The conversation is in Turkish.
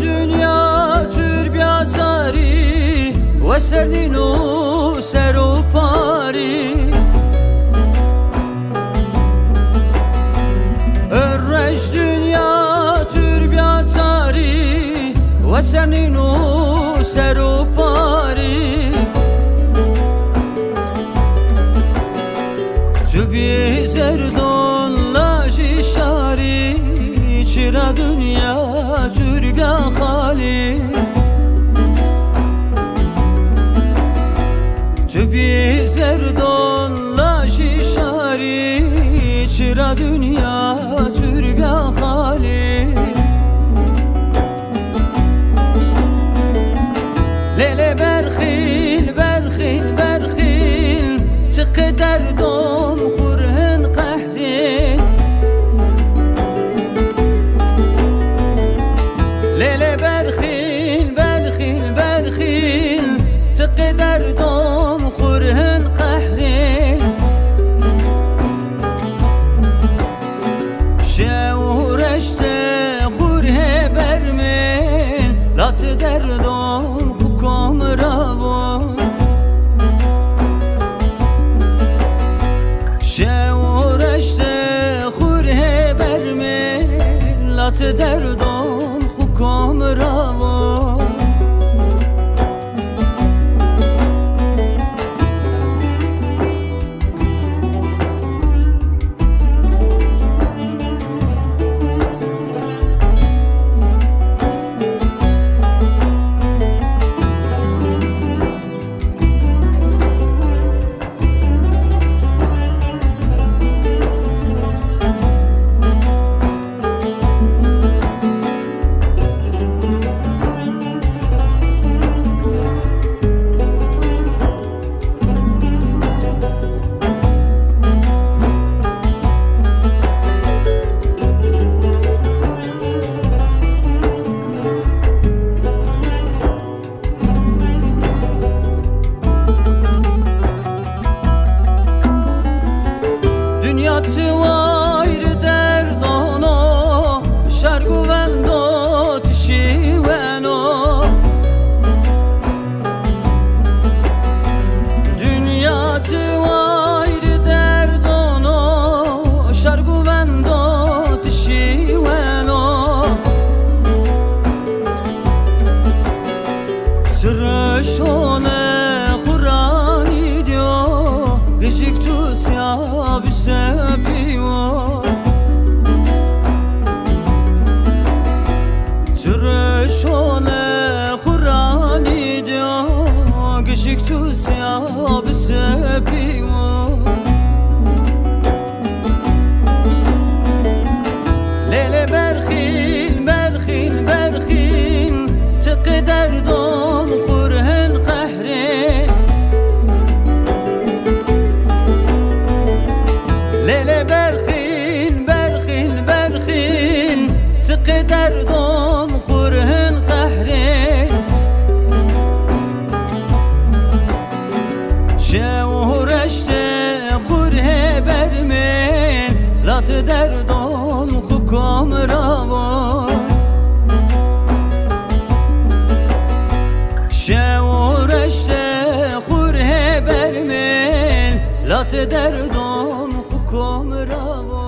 dünya türbiyazari ve serdinu serufari Örreş dünya türbiyazari ve serdinu serufari Tübi zerdon laji şari Çıra dünya türbiya hali Tübi zerdon laji şari Çıra dünya türbiya hali Lele berkhil berkhil berkhil Tıkıder don kurhen kahrin Lele berkhil berkhil berkhil Tıkıder don kurhen kahrin Şevreşte kurhe bermel Lat derdon hukum ravon Şevreşte kurhe bermel Lat derdon hukum ravon Dünyatı var derdono Şergu vendo tişi veno Dünyatı var derdono Şergu vendo tişi veno Sırrış ole Kur'an diyor Gıcık tuz ya بسبيو ترشونه قرآنی دو گشک تو سیاه بسبیو لیل برخیل برخیل برخیل تقدر دون خورهن قهرین Lele berkhil derdon hukum ravo شورشته خور برمل لات دردم حکم روا